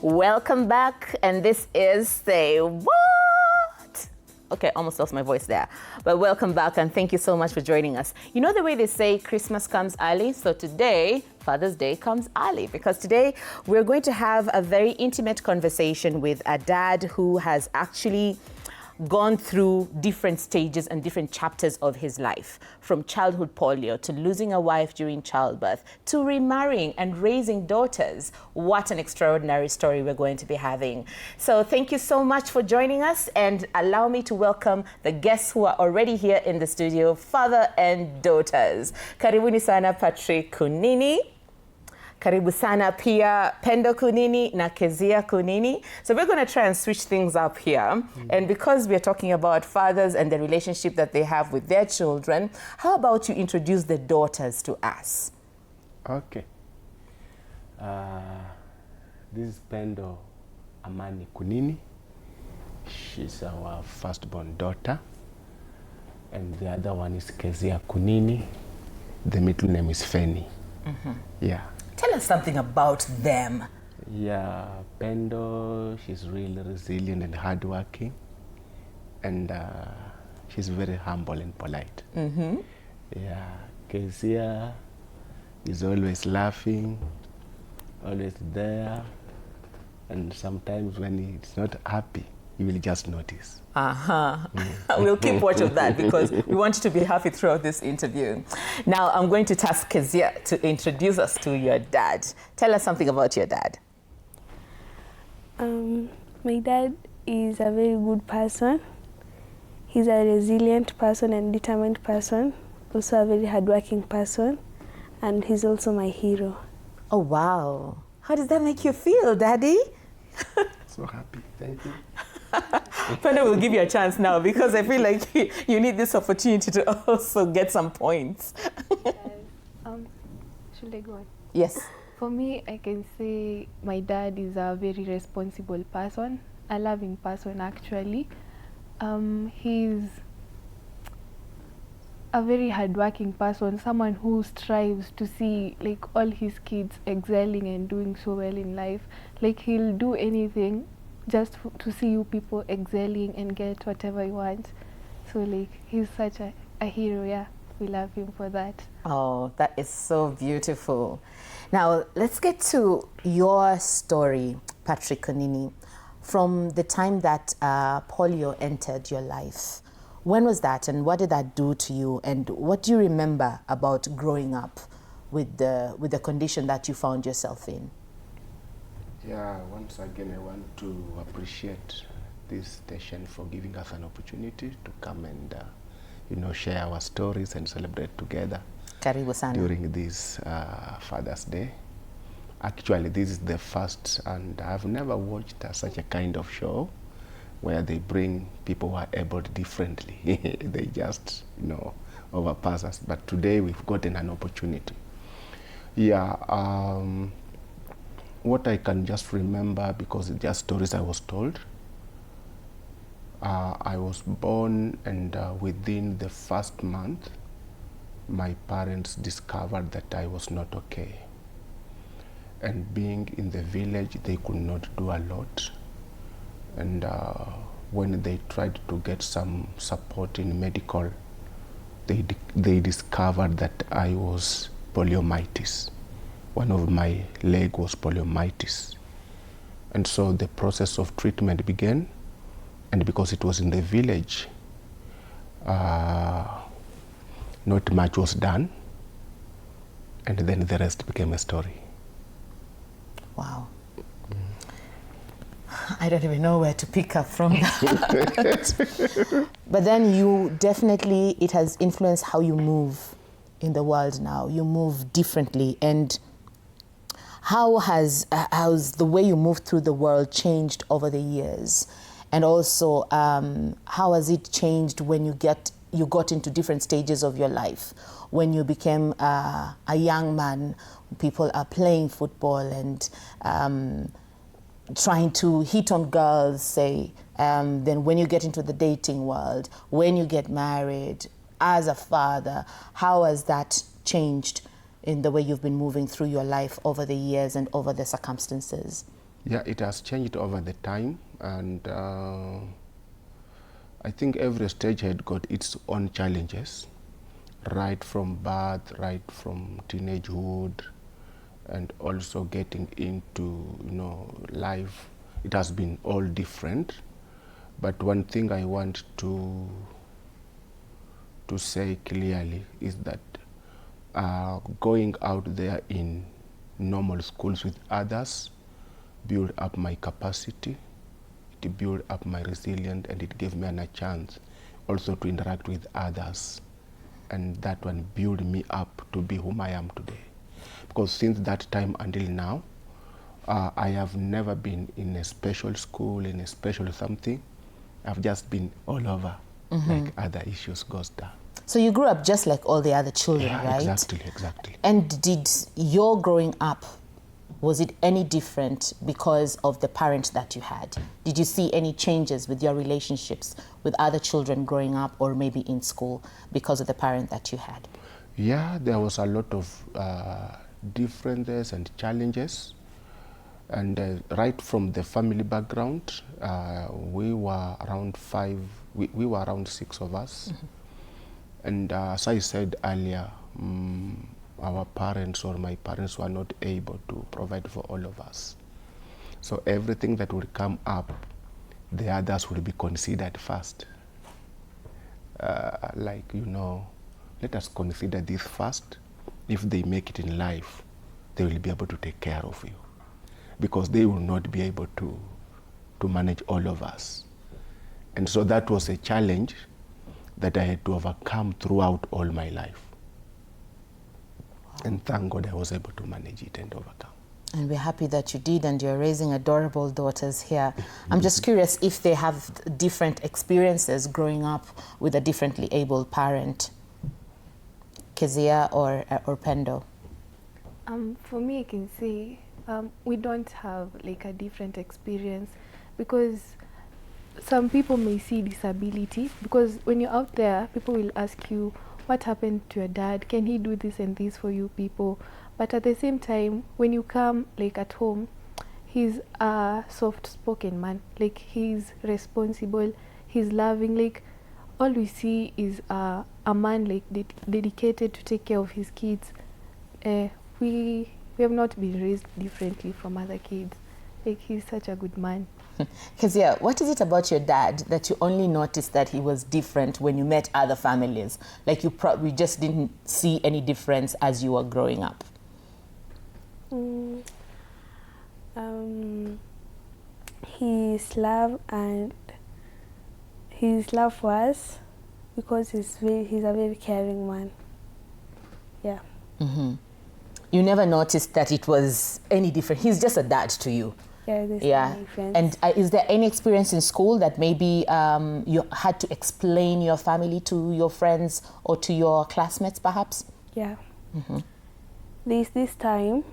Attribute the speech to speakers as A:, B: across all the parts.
A: Welcome back, and this is Say What? Okay, almost lost my voice there. But welcome back, and thank you so much for joining us. You know the way they say Christmas comes early? So today, Father's Day comes early, because today we're going to have a very intimate conversation with a dad who has actually gone through different stages and different chapters of his life, from childhood polio to losing a wife during childbirth to remarrying and raising daughters. What an extraordinary story we're going to be having. So thank you so much for joining us, and allow me to welcome the guests who are already here in the studio, father and daughters. Karibuni sana Patrick Kunini. Karibu sana pia Pendo Kunini na Kezia Kunini. So we're going to try and switch things up here. And because we're talking about fathers and the relationship that they have with their children, how about you introduce the daughters to us?
B: Okay. This is Pendo Amani Kunini. She's our firstborn daughter. And the other one is Kezia Kunini. The middle name is Feni. Yeah.
A: Tell us something about them.
B: Yeah, Pendo, she's really resilient and hardworking, and she's very humble and polite. Yeah, Kezia is always laughing, always there, and sometimes when it's not happy, you will just notice.
A: We'll keep watch of that, because we want you to be happy throughout this interview. Now, I'm going to task Kezia to introduce us to your dad. Tell us something about your dad.
C: My dad is a very good person. He's a resilient person and determined person, also a very hardworking person, and he's also my hero. Oh,
A: wow. How does that make you feel, Daddy?
B: So happy, thank you.
A: Pendo will give you a chance now, because I feel like you need this opportunity to also get some points.
C: Should I go on?
A: Yes.
C: For me, I can say my dad is a very responsible person, a loving person actually. He's a very hardworking person, someone who strives to see like all his kids excelling and doing so well in life. Like he'll do anything just to see you people excelling and get whatever you want. So like he's such a hero. Yeah, we love him for that.
A: Oh, that is so beautiful. Now let's get to your story, Patrick Kunini, from the time that polio entered your life. When was that, and what did that do to you, and what do you remember about growing up with the condition that you found yourself in?
B: Yeah, once again, I want to appreciate this station for giving us an opportunity to come and, share our stories and celebrate together.
A: Karibu sana.
B: During this Father's Day. Actually, this is the first, and I've never watched such a kind of show where they bring people who are abled differently. They just, overpass us. But today we've gotten an opportunity. Yeah. What I can just remember, because it's just stories I was told, I was born, and within the first month, my parents discovered that I was not okay. And being in the village, they could not do a lot. And when they tried to get some support in medical, they discovered that I was poliomyelitis. One of my leg was poliomyelitis. And so the process of treatment began, and because it was in the village, not much was done, and then the rest became a story.
A: Wow. I don't even know where to pick up from that. But then it has influenced how you move in the world now. You move differently, and how has the way you move through the world changed over the years? And also, how has it changed when you got into different stages of your life? When you became a young man, people are playing football and trying to hit on girls, say, then when you get into the dating world, when you get married, as a father, how has that changed in the way you've been moving through your life over the years and over the circumstances?
B: Yeah, it has changed over the time, and I think every stage had got its own challenges, right from birth, right from teenagehood, and also getting into, you know, life. It has been all different, but one thing I want to say clearly is that going out there in normal schools with others build up my capacity, it built up my resilience, and it gave me a chance also to interact with others, and that one built me up to be whom I am today. Because since that time until now, I have never been in a special school, in a special something. I've just been all over, like other issues goes down.
A: So you grew up just like all the other children,
B: Yeah,
A: right?
B: exactly.
A: And did your growing up, was it any different because of the parent that you had? Did you see any changes with your relationships with other children growing up, or maybe in school, because of the parent that you had?
B: Yeah, there was a lot of differences and challenges. And right from the family background, we were around we were around 6 of us. And as I said earlier, our parents or my parents were not able to provide for all of us. So everything that would come up, the others would be considered first. Like, you know, let us consider this first. If they make it in life, they will be able to take care of you, because they will not be able to manage all of us. And so that was a challenge that I had to overcome throughout all my life. And thank God I was able to manage it and overcome.
A: And we're happy that you did, and you're raising adorable daughters here. I'm just curious if they have different experiences growing up with a differently able parent. Kezia or Pendo?
C: For me, I can say we don't have like a different experience, because some people may see disability, because when you're out there, people will ask you, what happened to your dad? Can he do this and this for you people? But at the same time, when you come like at home, he's a soft-spoken man. Like, he's responsible, he's loving. Like, all we see is a man like dedicated to take care of his kids. We have not been raised differently from other kids. Like, he's such a good man.
A: Kezia, what is it about your dad that you only noticed that he was different when you met other families? Like, you probably just didn't see any difference as you were growing up?
D: His love for us, because he's a very caring man. Yeah.
A: You never noticed that it was any different. He's just a dad to you.
D: Yeah, there's no difference.
A: And is there any experience in school that maybe you had to explain your family to your friends or to your classmates, perhaps?
D: Yeah. This time,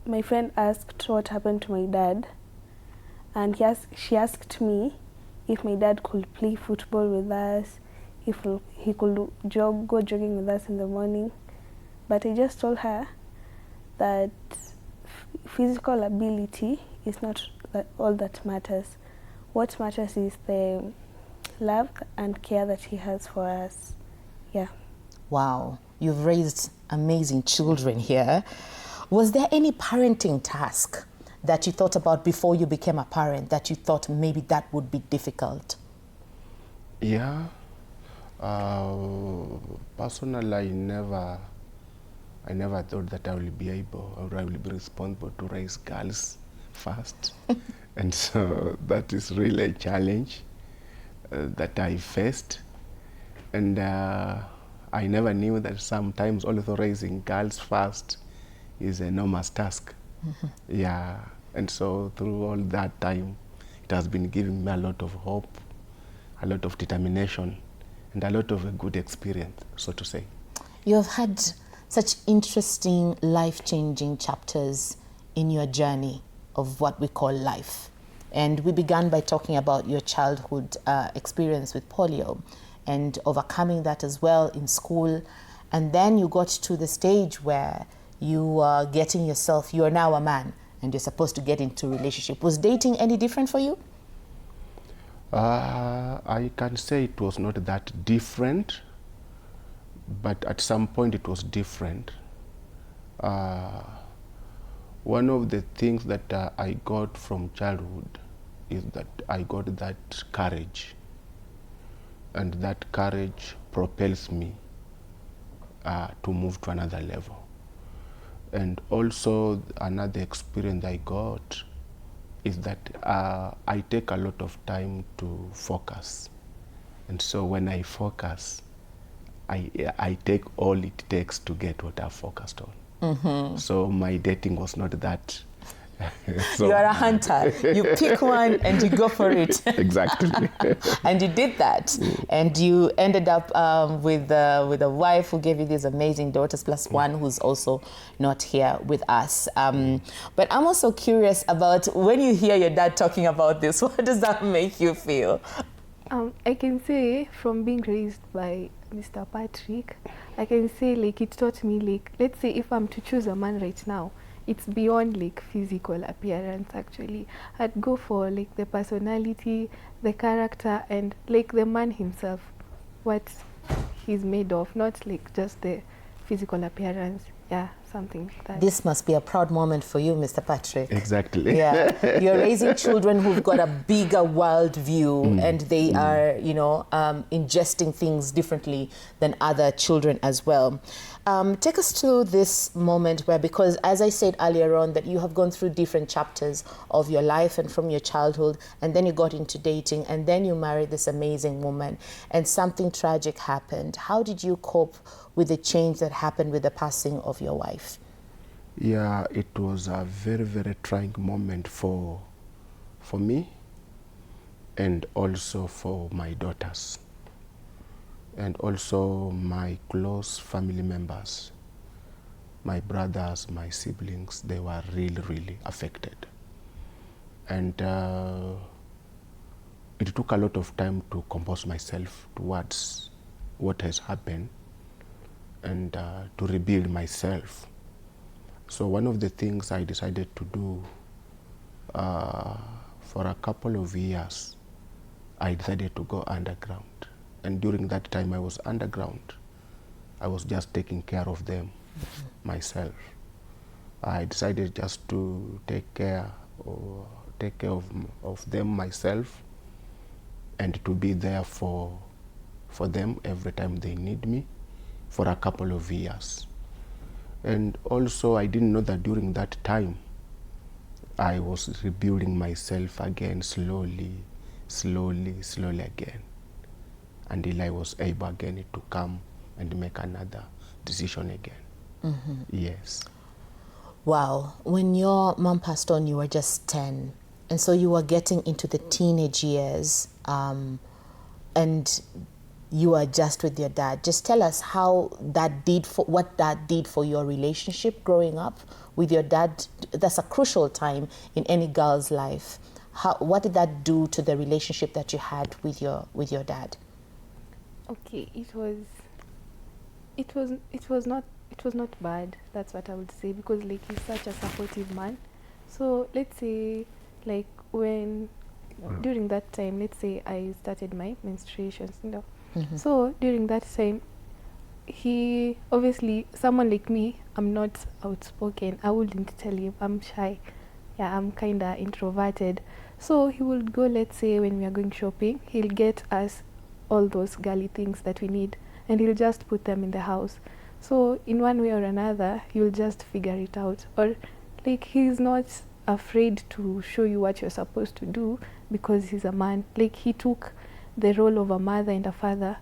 D: my friend asked what happened to my dad, and she asked me if my dad could play football with us, if he could go jogging with us in the morning. But I just told her that physical ability is not all that matters. What matters is the love and care that he has for us. Yeah.
A: Wow, you've raised amazing children here. Was there any parenting task that you thought about before you became a parent that you thought maybe that would be difficult?
B: Yeah. Personally, I never thought that I will be able, or I will be responsible to raise girls first. And so that is really a challenge that I faced. And I never knew that sometimes also raising girls first is an enormous task. Yeah. And so through all that time, it has been giving me a lot of hope, a lot of determination, and a lot of a good experience, so to say.
A: You have had such interesting, life-changing chapters in your journey of what we call life. And we began by talking about your childhood experience with polio and overcoming that as well in school. And then you got to the stage where you are getting yourself, you are now a man, and you're supposed to get into a relationship. Was dating any different for you?
B: I can say it was not that different, but at some point it was different. One of the things that I got from childhood is that I got that courage, and that courage propels me to move to another level. And also another experience I got is that I take a lot of time to focus. And so when I focus, I take all it takes to get what I focused on. Mm-hmm. So my dating was not that. So
A: you are a hunter. You pick one and you go for it.
B: Exactly.
A: And you did that. And you ended up with a wife who gave you these amazing daughters, plus one who's also not here with us. But I'm also curious about when you hear your dad talking about this, what does that make you feel?
C: I can say from being raised by Mr. Patrick, I can say like it taught me like, let's say if I'm to choose a man right now, it's beyond like physical appearance actually. I'd go for like the personality, the character, and like the man himself, what he's made of, not like just the physical appearance. Yeah, something like that.
A: This must be a proud moment for you, Mr. Patrick.
B: Exactly.
A: Yeah, you're raising children who've got a bigger world view, and they are, you know, ingesting things differently than other children as well. Take us to this moment where, because as I said earlier on, that you have gone through different chapters of your life and from your childhood, and then you got into dating, and then you married this amazing woman, and something tragic happened. How did you cope with the change that happened with the passing of your wife?
B: Yeah, it was a very, very trying moment for me, and also for my daughters, and also my close family members, my brothers, my siblings. They were really, really affected. And it took a lot of time to compose myself towards what has happened, and to rebuild myself. So one of the things I decided to do for a couple of years, I decided to go underground. And during that time I was underground, I was just taking care of them myself. I decided just to take care of them myself, and to be there for them every time they need me, for a couple of years. And also I didn't know that during that time I was rebuilding myself again, slowly again, until I was able again to come and make another decision again. Yes.
A: Wow. When your mom passed on, you were just 10. And so you were getting into the teenage years, and you are just with your dad. Just tell us how that did what that did for your relationship growing up with your dad. That's a crucial time in any girl's life. What did that do to the relationship that you had with your dad?
C: Okay, it was not bad. That's what I would say, because like he's such a supportive man. So let's say like during that time, let's say I started my menstruations, you know. So during that time, he obviously, someone like me, I'm not outspoken. I wouldn't tell him. I'm shy. Yeah, I'm kind of introverted. So he would go, let's say when we are going shopping, he'll get us all those girly things that we need, and he'll just put them in the house. So in one way or another, you'll just figure it out. Or like he's not afraid to show you what you're supposed to do, because he's a man. Like he took the role of a mother and a father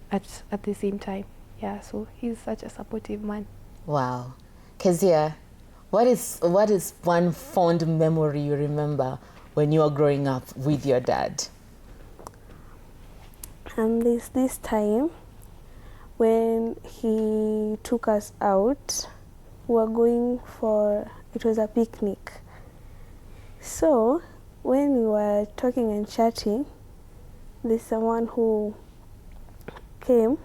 C: at the same time. Yeah, so he's such a supportive man.
A: Wow. Kezia, what is one fond memory you remember when you were growing up with your dad?
D: This time when he took us out, we were going for, it was a picnic. So when we were talking and chatting, there's someone who came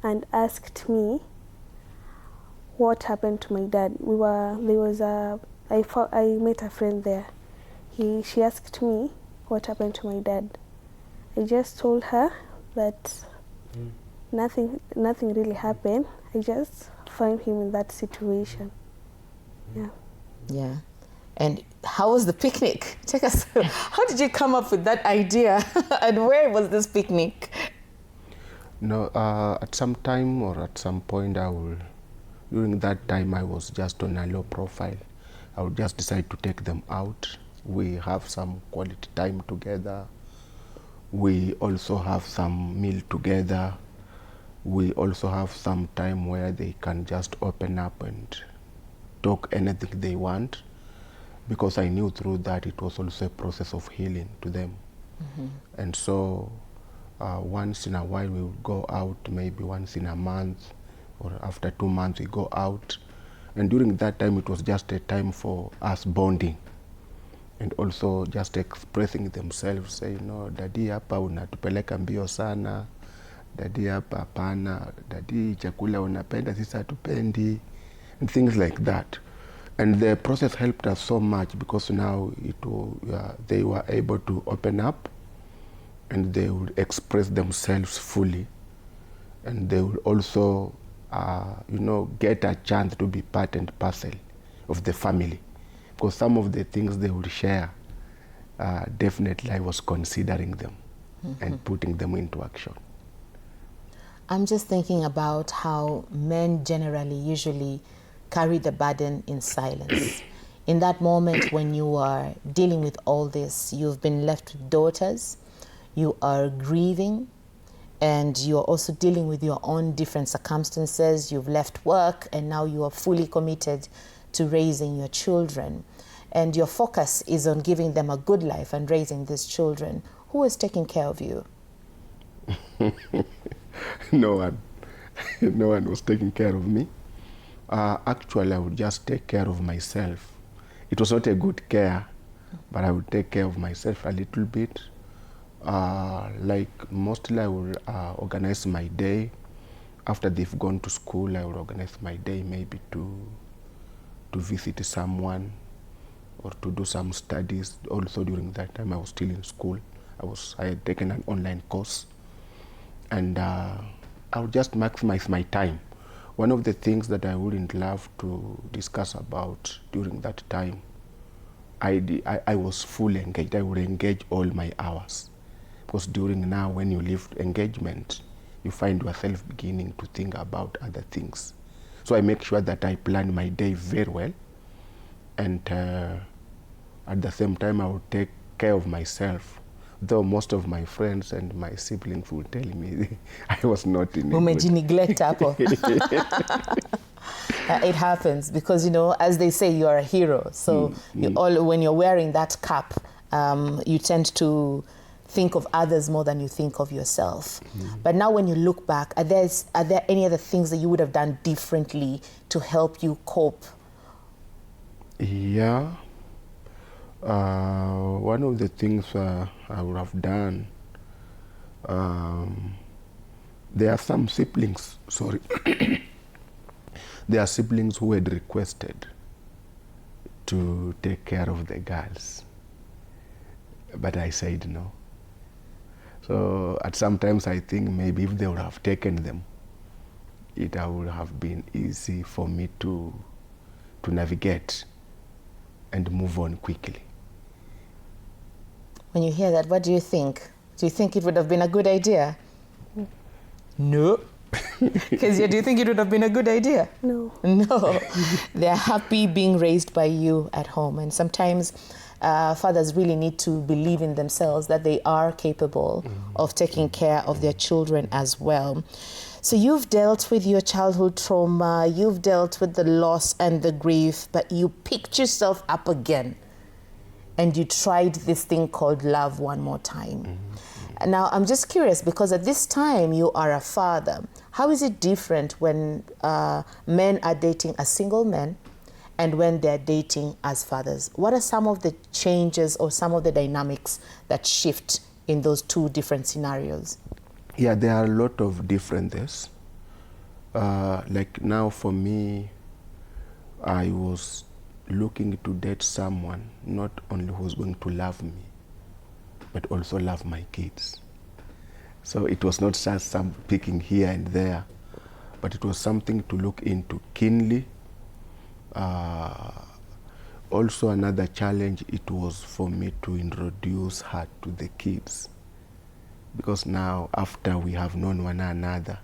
D: and asked me what happened to my dad. There was a I met a friend there. She asked me what happened to my dad. I just told her that nothing really happened. I just found him in that situation. Yeah.
A: Yeah. And how was the picnic? Take us through. How did you come up with that idea? And where was this picnic?
B: No, at some time or at some point during that time I was just on a low profile. I would just decide to take them out. We have some quality time together. We also have some meal together. We also have some time where they can just open up and talk anything they want, because I knew through that it was also a process of healing to them. And so once in a while we would go out, maybe once in a month, or after 2 months we go out. And during that time it was just a time for us bonding and also just expressing themselves, saying, no, daddy hapa unatupeleka mbio sana, daddy hapa hapana, daddy chakula unapenda sisi hatupendi, and things like that. And the process helped us so much, because now they were able to open up and they would express themselves fully, and they would also get a chance to be part and parcel of the family, because some of the things they would share, definitely I was considering them and putting them into action.
A: I'm just thinking about how men generally usually carry the burden in silence. In that moment when you are dealing with all this, you've been left with daughters, you are grieving, and you're also dealing with your own different circumstances. You've left work and now you are fully committed to raising your children. And your focus is on giving them a good life and raising these children. Who is taking care of you?
B: No one. No one was taking care of me. Actually, I would just take care of myself. It was not a good care, but I would take care of myself a little bit. Like mostly I will organize my day. After they've gone to school, I will organize my day maybe to visit someone or to do some studies. Also during that time I was still in school. I had taken an online course, and I would just maximize my time. One of the things that I wouldn't love to discuss about during that time, I was fully engaged. I would engage all my hours. Because during now, when you leave engagement, you find yourself beginning to think about other things. So I make sure that I plan my day very well. And at the same time, I will take care of myself. Though most of my friends and my siblings will tell me I was not in
A: neglect Apple. It happens because, as they say, you are a hero. So when you're wearing that cap, you tend to think of others more than you think of yourself. But now when you look back, are there any other things that you would have done differently to help you cope?
B: Yeah. One of the things I would have done, there are some siblings, sorry. There are siblings who had requested to take care of the girls, but I said no. So at sometimes I think maybe if they would have taken them, it would have been easy for me to navigate and move on quickly.
A: When you hear that, what do you think? Do you think it would have been a good idea? No. Kezia, do you think it would have been a good idea?
D: No.
A: No. They're happy being raised by you at home. And sometimes fathers really need to believe in themselves that they are capable of taking care of their children as well. So you've dealt with your childhood trauma, you've dealt with the loss and the grief, but you picked yourself up again and you tried this thing called love one more time. Now, I'm just curious, because at this time you are a father. How is it different when men are dating as single men and when they're dating as fathers? What are some of the changes or some of the dynamics that shift in those two different scenarios?
B: Yeah, there are a lot of differences. Like now for me, I was looking to date someone not only who's going to love me, but also love my kids. So it was not just some picking here and there, but it was something to look into keenly. Also another challenge, it was for me to introduce her to the kids. Because now, after we have known one another,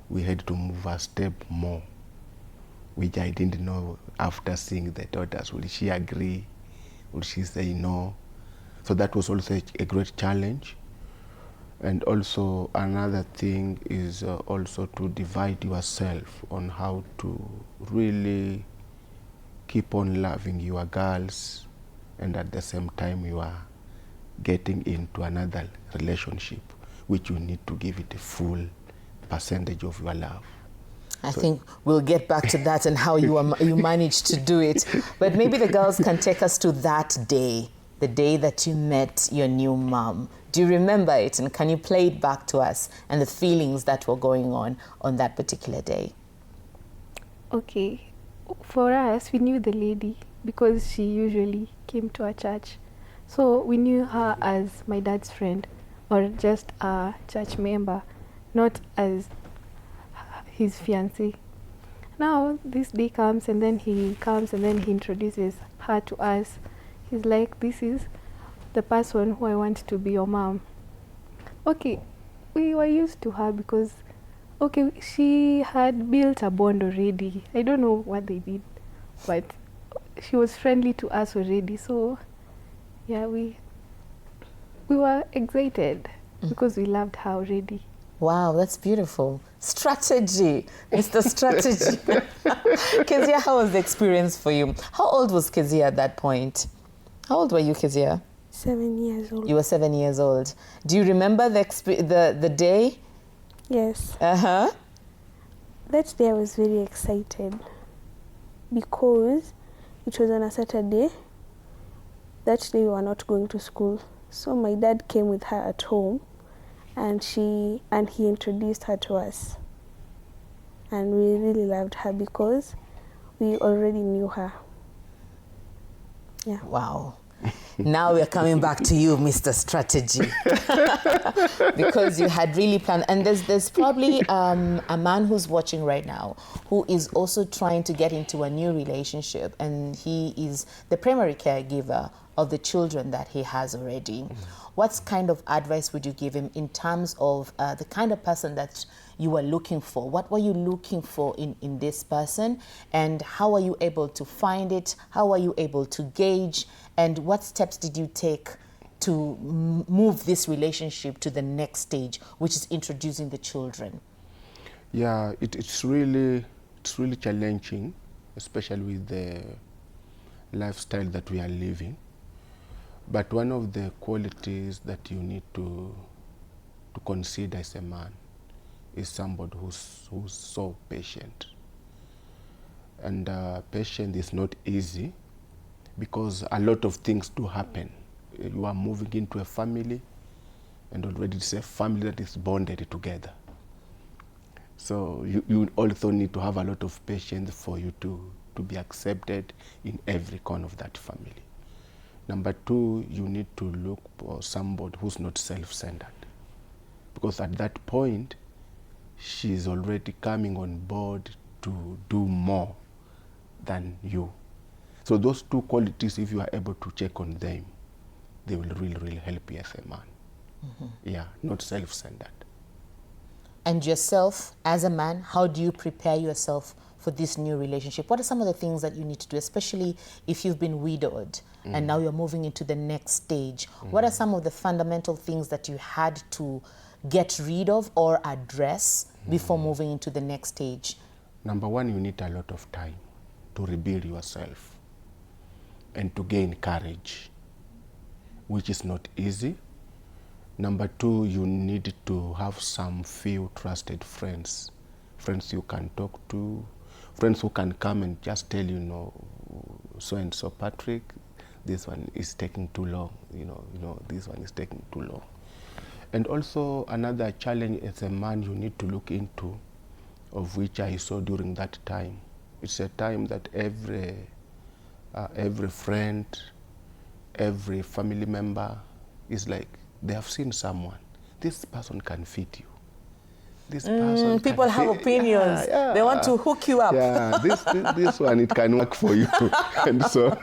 B: we had to move a step more, which I didn't know after seeing the daughters. Will she agree? Will she say no? So that was also a great challenge. And also another thing is also to divide yourself on how to really keep on loving your girls, and at the same time you are getting into another relationship, which you need to give it a full percentage of your love.
A: I think we'll get back to that and how you managed to do it. But maybe the girls can take us to that day, the day that you met your new mom. Do you remember it, and can you play it back to us and the feelings that were going on that particular day?
C: Okay. For us, we knew the lady because she usually came to our church. So we knew her as my dad's friend, or just a church member, not as his fiancée. Now this day comes, and then he introduces her to us. He's like, this is the person who I want to be your mom. Okay, we were used to her because, okay, she had built a bond already. I don't know what they did, but she was friendly to us already. So yeah, we were excited because we loved her already.
A: Wow, that's beautiful. Strategy, Mr. Strategy. Kezia, how was the experience for you? How old was Kezia at that point? How old were you, Kezia?
D: 7 years old.
A: You were 7 years old. Do you remember the day?
D: Yes.
A: Uh-huh.
D: That day I was very excited because it was on a Saturday. That day we were not going to school. So my dad came with her at home, and he introduced her to us. And we really loved her because we already knew her. Yeah.
A: Wow. Now we're coming back to you, Mr. Strategy. Because you had really planned. And there's probably a man who's watching right now who is also trying to get into a new relationship, and he is the primary caregiver of the children that he has already. What kind of advice would you give him in terms of the kind of person that you were looking for? What were you looking for in this person? And how are you able to find it? How are you able to gauge? And what steps did you take to move this relationship to the next stage, which is introducing the children?
B: Yeah, it's really challenging, especially with the lifestyle that we are living. But one of the qualities that you need to consider as a man is somebody who's so patient. And patience is not easy because a lot of things do happen. You are moving into a family, and already it's a family that is bonded together. So you also need to have a lot of patience for you to be accepted in every corner of that family. Number two, you need to look for somebody who's not self-centered, because at that point, she's already coming on board to do more than you. So those two qualities, if you are able to check on them, they will really help you as a man. Mm-hmm. Yeah, not self-centered.
A: And yourself, as a man, how do you prepare yourself for this new relationship? What are some of the things that you need to do, especially if you've been widowed and now you're moving into the next stage? What are some of the fundamental things that you had to get rid of or address before moving into the next stage?
B: Number one, you need a lot of time to rebuild yourself and to gain courage, which is not easy. Number two, you need to have some few trusted friends you can talk to, friends who can come and just tell you, so-and-so Patrick, this one is taking too long, this one is taking too long. And also another challenge as a man you need to look into, of which I saw during that time. It's a time that every every friend, every family member is like they have seen someone. This person can fit you. This person
A: people have opinions. They want to hook you up.
B: Yeah, this one, it can work for you. And so,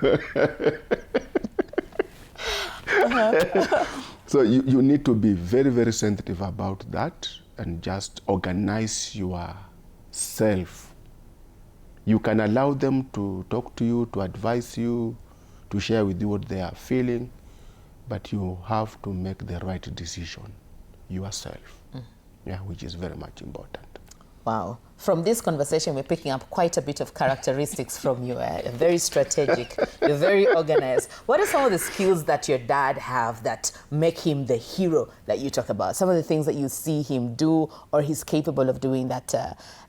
B: so you need to be very, very sensitive about that and just organize yourself. You can allow them to talk to you, to advise you, to share with you what they are feeling, but you have to make the right decision yourself. Yeah, which is very much important.
A: Wow. From this conversation, we're picking up quite a bit of characteristics from you. You're very strategic. You're very organized. What are some of the skills that your dad have that make him the hero that you talk about? Some of the things that you see him do or he's capable of doing that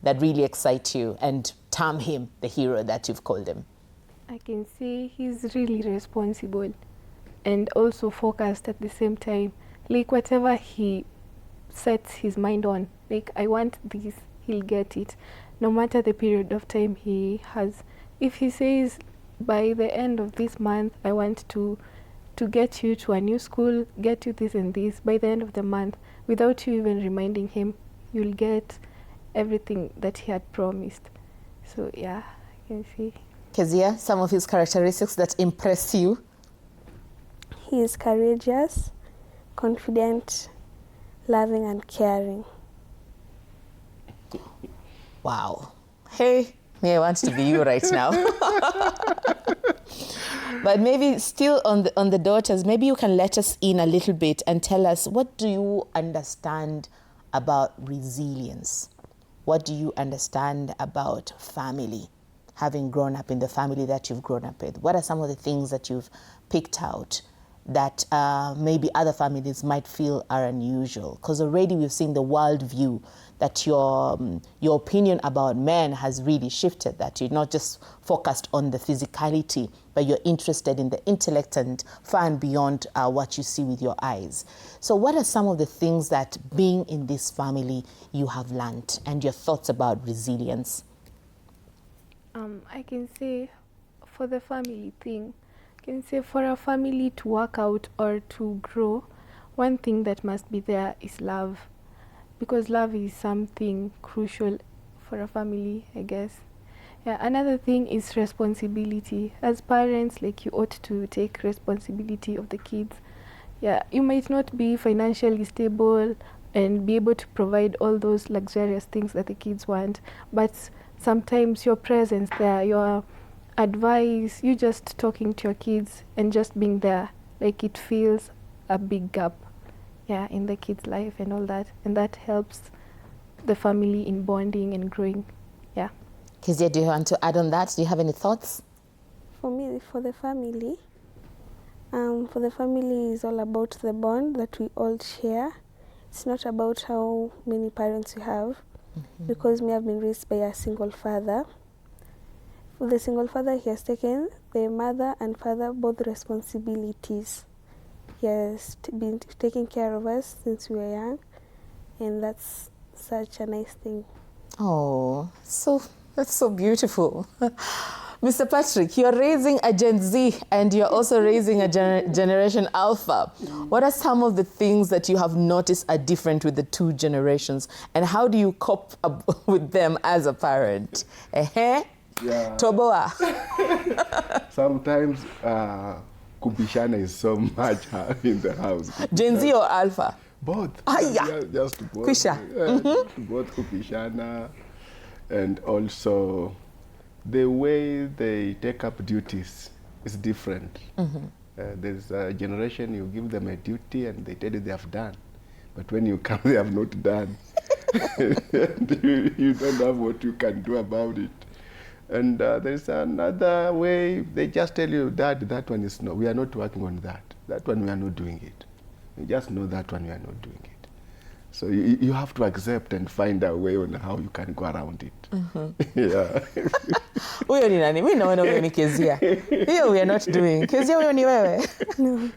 A: that really excite you and term him the hero that you've called him?
C: I can say he's really responsible and also focused at the same time. Like whatever he sets his mind on, like I want this, he'll get it, no matter the period of time he has. If he says by the end of this month I want to get you to a new school, get you this and this, by the end of the month, without you even reminding him, you'll get everything that he had promised. So yeah, I can see.
A: Kezia, some of his characteristics that impress you?
D: He is courageous, confident, loving and caring.
A: Wow. Hey, me, I want to be you right now. But maybe still on the daughters, maybe you can let us in a little bit and tell us, what do you understand about resilience? What do you understand about family, having grown up in the family that you've grown up with? What are some of the things that you've picked out that maybe other families might feel are unusual? Because already we've seen the world view that your opinion about men has really shifted, that you're not just focused on the physicality, but you're interested in the intellect and far and beyond what you see with your eyes. So what are some of the things that being in this family you have learned and your thoughts about resilience?
C: I can say for the family thing, can say for a family to work out or to grow, one thing that must be there is love, because love is something crucial for a family, I guess. Yeah, another thing is responsibility. As parents, like, you ought to take responsibility of the kids. Yeah, you might not be financially stable and be able to provide all those luxurious things that the kids want, but sometimes your presence there, your advice, you just talking to your kids and just being there, like, it fills a big gap, yeah, in the kids' life and all that, and that helps the family in bonding and growing. Yeah.
A: Kezia, do you want to add on that? Do you have any thoughts?
D: For me, for the family is all about the bond that we all share. It's not about how many parents you have, because me, I've been raised by a single father. For the single father, he has taken the mother and father both responsibilities. He has been taking care of us since we were young, and that's such a nice thing.
A: Oh, that's so beautiful. Mr. Patrick, you're raising a Gen Z and you're also raising a Generation Alpha. What are some of the things that you have noticed are different with the two generations, and how do you cope up with them as a parent? Yeah. Toboa.
B: Sometimes kubishana is so much in the house.
A: Gen Z or Alpha?
B: Both.
A: Yeah.
B: Just both.
A: Kwisha.
B: Both kubishana, and also the way they take up duties is different. There's a generation, you give them a duty and they tell you they have done. But when you come, they have not done. And you don't have what you can do about it. And there's another way, they just tell you, Dad, that one is no, we are not working on that. That one, we are not doing it. You just know that one, we are not doing it. So you have to accept and find a way on how you can go around it. Yeah.
A: Huyo ni nani? Mimi naona huyo ni Kezia. Hiyo we are not doing. Kezia huyo ni wewe?
D: No.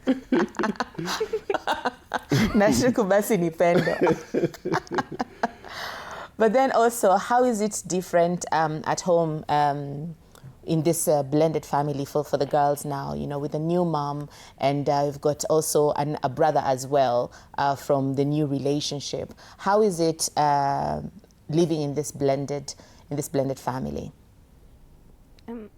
A: Nashuku basi ni pendo. But then also, how is it different at home in this blended family for the girls now, you know, with a new mom, and you've got also a brother as well from the new relationship. How is it living in this blended family?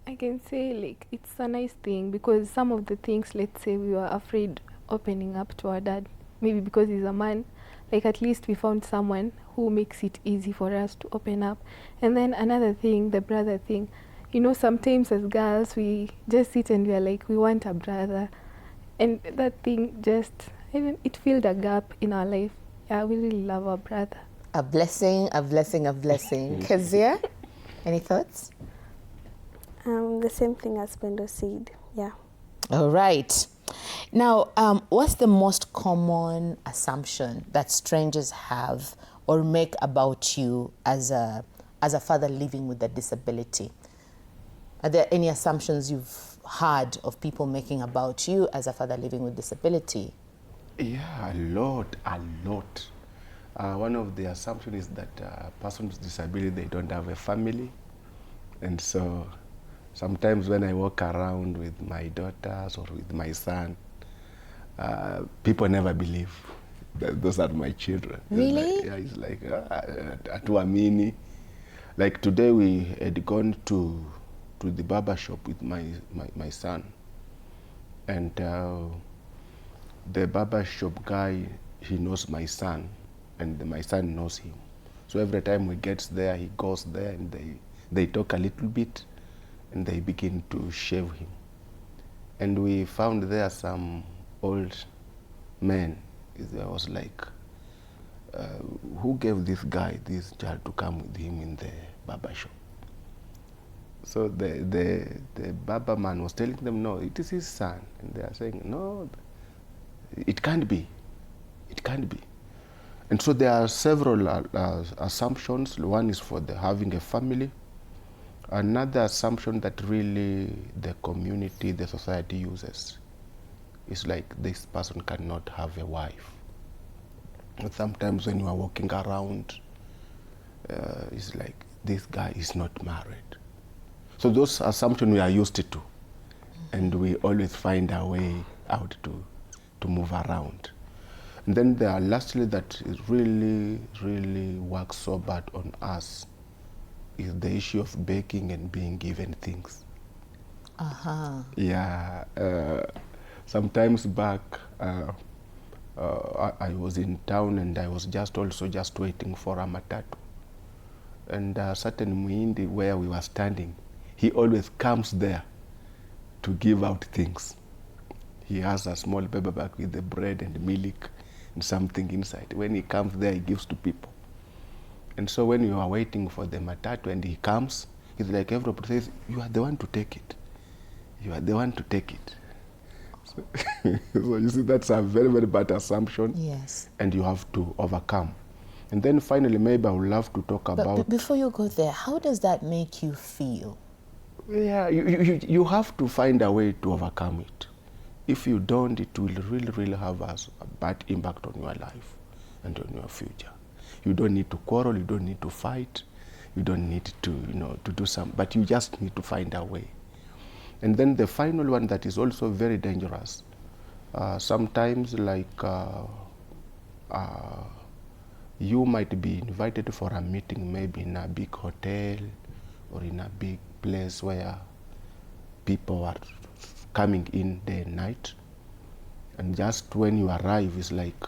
C: I can say like it's a nice thing, because some of the things, let's say we were afraid opening up to our dad, maybe because he's a man, like at least we found someone who makes it easy for us to open up. And then another thing, the brother thing, you know, sometimes as girls we just sit and we are like, we want a brother, and that thing just, it filled a gap in our life. Yeah, we really love our brother.
A: A blessing, a blessing, a blessing. Kezia, any thoughts?
D: The same thing as Pendo said, yeah.
A: All right. Now, what's the most common assumption that strangers have or make about you as a father living with a disability? Are there any assumptions you've heard of people making about you as a father living with disability?
B: Yeah, a lot. One of the assumptions is that a person with disability, they don't have a family. And so sometimes when I walk around with my daughters or with my son, people never believe that those are my children.
A: Really?
B: It's like atuamini. Like today we had gone to the barber shop with my son, and the barber shop guy, he knows my son, and my son knows him. So every time he gets there, he goes there, and they talk a little bit, and they begin to shave him. And we found there some old men. I was like, who gave this child to come with him in the barber shop? So the barber man was telling them, no, it is his son. And they are saying, no, it can't be. It can't be. And so there are several assumptions. One is for having a family. Another assumption that really the community, the society uses is like, this person cannot have a wife. And sometimes when you are walking around, it's like, this guy is not married. So those assumptions we are used to, and we always find our way out to move around. And then there are lastly that is really, really works so bad on us is the issue of begging and being given things. Yeah, sometimes back, I was in town and I was just waiting for a matatu. And a certain Muindi where we were standing, he always comes there to give out things. He has a small paper bag with the bread and milk and something inside. When he comes there, he gives to people. And so when you are waiting for the matatu and he comes, it's like everybody says, you are the one to take it. You are the one to take it. So you see, that's a very, very bad assumption.
A: Yes.
B: And you have to overcome. And then finally, maybe I would love to talk about...
A: But before you go there, how does that make you feel?
B: Yeah, you have to find a way to overcome it. If you don't, it will really, really have a bad impact on your life and on your future. You don't need to quarrel, you don't need to fight, you don't need to, to do some, but you just need to find a way. And then the final one that is also very dangerous, sometimes like you might be invited for a meeting, maybe in a big hotel or in a big place where people are coming in day and night, and just when you arrive, it's like,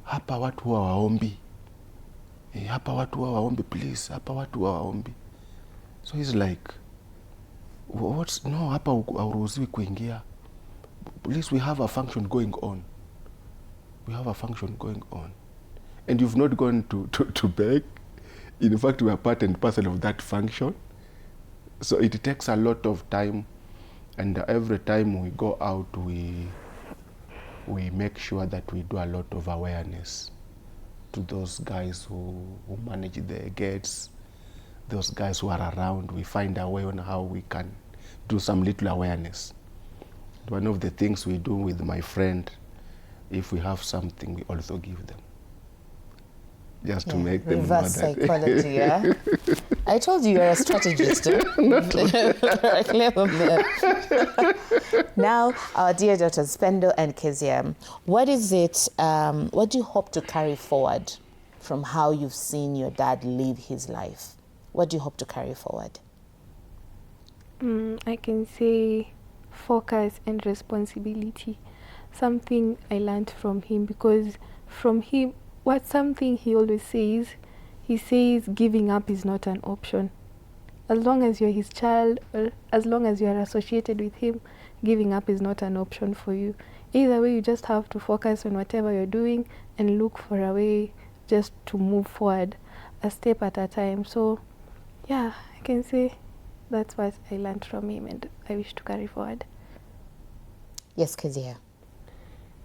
B: hapa watu hawaombi, hapa watu hawaombi, please, hapa watu hawaombi. So it's like, no, hapa hauruhusiwi kuingia. Please, we have a function going on. We have a function going on. And you've not gone to beg. In fact, we are part and parcel of that function. So it takes a lot of time, and every time we go out, we make sure that we do a lot of awareness to those guys who manage the gates, those guys who are around. We find a way on how we can do some little awareness. One of the things we do with my friend, if we have something, we also give them. just to make them
A: reverse
B: know that.
A: psychology, yeah? I told you you're a strategist. A clever man. Now, our dear daughters, Pendo and Kezia, what is it, what do you hope to carry forward from how you've seen your dad live his life? What do you hope to carry forward?
C: I can say focus and responsibility. Something I learned from him, because from him, something he always says, he says giving up is not an option. As long as you're his child, or as long as you are associated with him, giving up is not an option for you. Either way, you just have to focus on whatever you're doing and look for a way just to move forward, a step at a time. So, yeah, I can say that's what I learned from him and I wish to carry forward.
A: Yes, Kezia.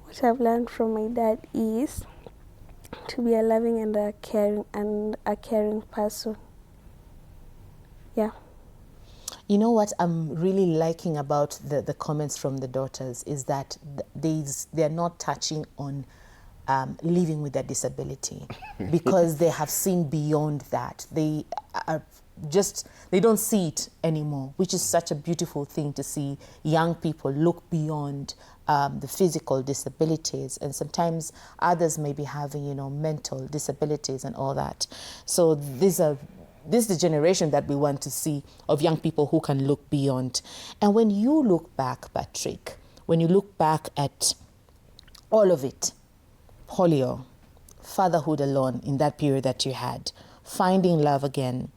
D: What I've learned from my dad is to be a loving and a caring person. Yeah.
A: You know what I'm really liking about the comments from the daughters is that they're not touching on living with a disability because they have seen beyond that. They don't see it anymore, which is such a beautiful thing to see young people look beyond the physical disabilities, and sometimes others may be having, mental disabilities and all that. So this is the generation that we want to see of young people who can look beyond. And when you look back, Patrick, when you look back at all of it, polio, fatherhood alone in that period that you had, finding love again,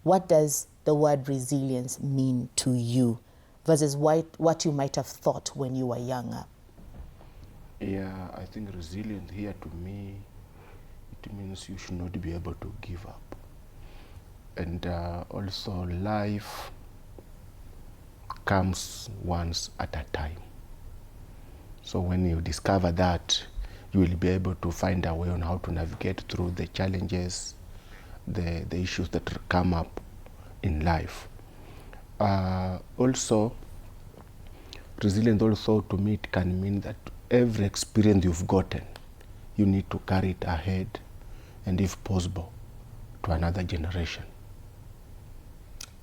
A: what does the word resilience mean to you versus what you might have thought when you were younger?
B: Yeah, I think resilience here to me, it means you should not be able to give up. And also life comes once at a time. So when you discover that, you will be able to find a way on how to navigate through the challenges, the issues that come up in life. Also, resilience also to me it can mean that every experience you've gotten, you need to carry it ahead and if possible, to another generation.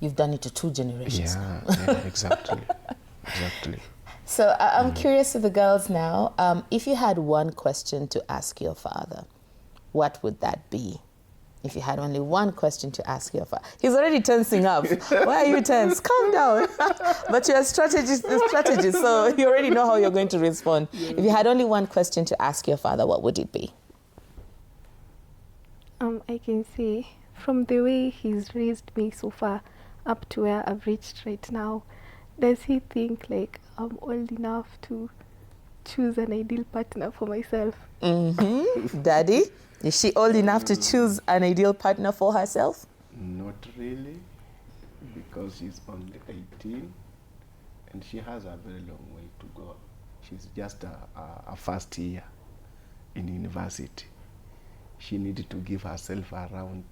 A: You've done it to 2 generations.
B: Yeah, exactly. Exactly.
A: So I'm curious to the girls now, if you had one question to ask your father, what would that be? If you had only one question to ask your father. He's already tensing up. Why are you tense? Calm down. But you're a strategist, so you already know how you're going to respond. Yeah. If you had only one question to ask your father, what would it be?
C: I can say, from the way he's raised me so far up to where I've reached right now, does he think like I'm old enough to choose an ideal partner for myself?
A: Mm-hmm. Daddy, is she old enough to choose an ideal partner for herself?
B: Not really, because she's only 18 and she has a very long way to go. She's just a first year in university. She needed to give herself around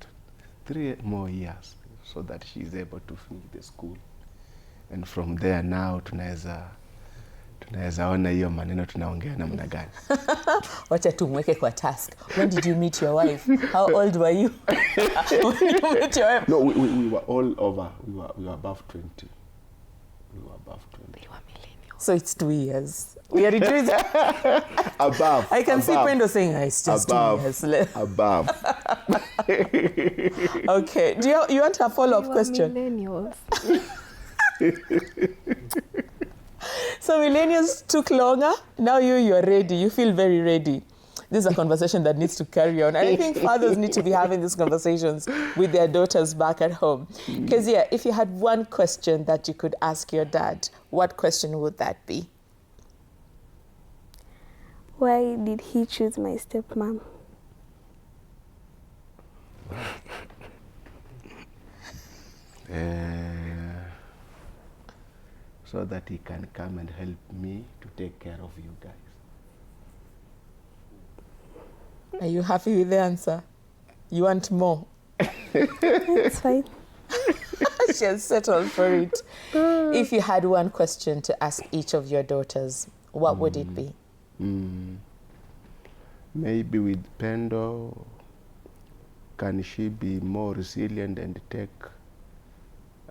B: 3 more years so that she's able to finish the school. And from there now tunaweza ona hiyo maneno tunaongea namna gani.
A: Wacha tumweke kwa task. When did you meet your wife? How old were you when you met your wife?
B: No, we were all over. We were above 20. We were above 20.
C: We were millennials.
A: So it's 2 years. We are reducing.
B: Above.
A: I can see Pendo saying, it's just
B: above,
A: 2 years.
B: Above.
A: Okay. Do you want a follow-up question?
C: Millennials.
A: So millennials took longer. Now you're ready. You feel very ready. This is a conversation that needs to carry on. And I think fathers need to be having these conversations with their daughters back at home. Kezia, if you had one question that you could ask your dad, what question would that be?
D: Why did he choose my stepmom?
B: So that he can come and help me to take care of you guys.
A: Are you happy with the answer? You want more?
D: It's fine.
A: She has settled for it. If you had one question to ask each of your daughters, what would it be?
B: Maybe with Pendo, can she be more resilient and take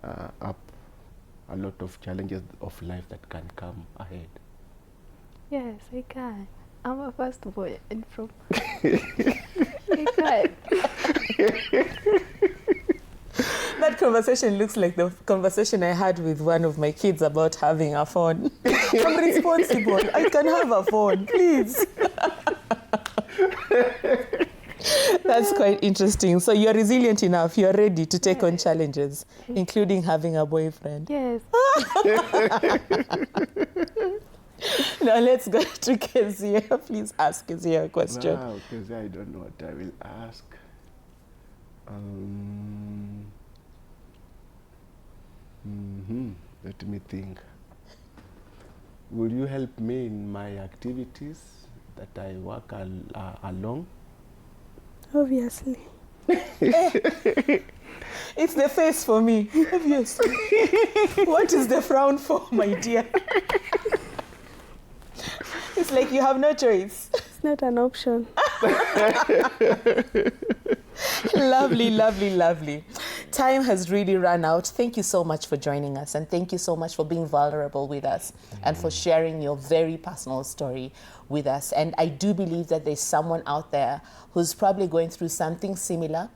B: up a lot of challenges of life that can come ahead?
C: Yes, I can. I'm a first boy and from I can.
A: That conversation looks like the conversation I had with one of my kids about having a phone. I'm responsible. I can have a phone, please. That's quite interesting. So you're resilient enough. You're ready to take on challenges, including having a boyfriend.
C: Yes.
A: Now let's go to Kezia. Please ask Kezia a question.
B: Wow, because I don't know what I will ask. Let me think. Will you help me in my activities that I work along?
D: Obviously.
A: It's the face for me, obviously. What is the frown for, my dear? It's like you have no choice.
D: It's not an option.
A: Lovely, lovely, lovely. Time has really run out. Thank you so much for joining us, and thank you so much for being vulnerable with us and for sharing your very personal story with us. And I do believe that there's someone out there who's probably going through something similar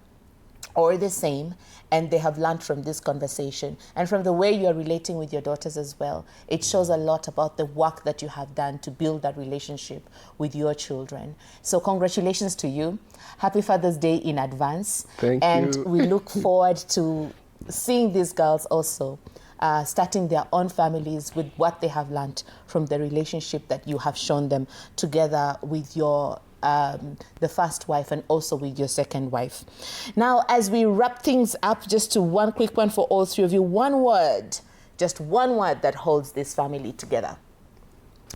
A: or the same, and they have learned from this conversation and from the way you're relating with your daughters as well. It shows a lot about the work that you have done to build that relationship with your children. So congratulations to you. Happy Father's Day in advance.
B: Thank
A: and
B: you.
A: We look forward to seeing these girls also starting their own families with what they have learned from the relationship that you have shown them together with your the first wife and also with your second wife. Now, as we wrap things up, just to one quick one for all three of you, one word, just one word that holds this family together.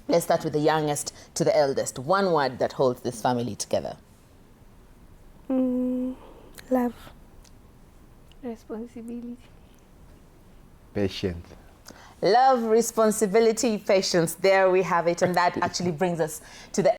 A: Let's start with the youngest to the eldest. One word that holds this family together.
D: Love.
C: Responsibility.
B: Patience.
A: Love, responsibility, patience. There we have it. And that actually brings us to the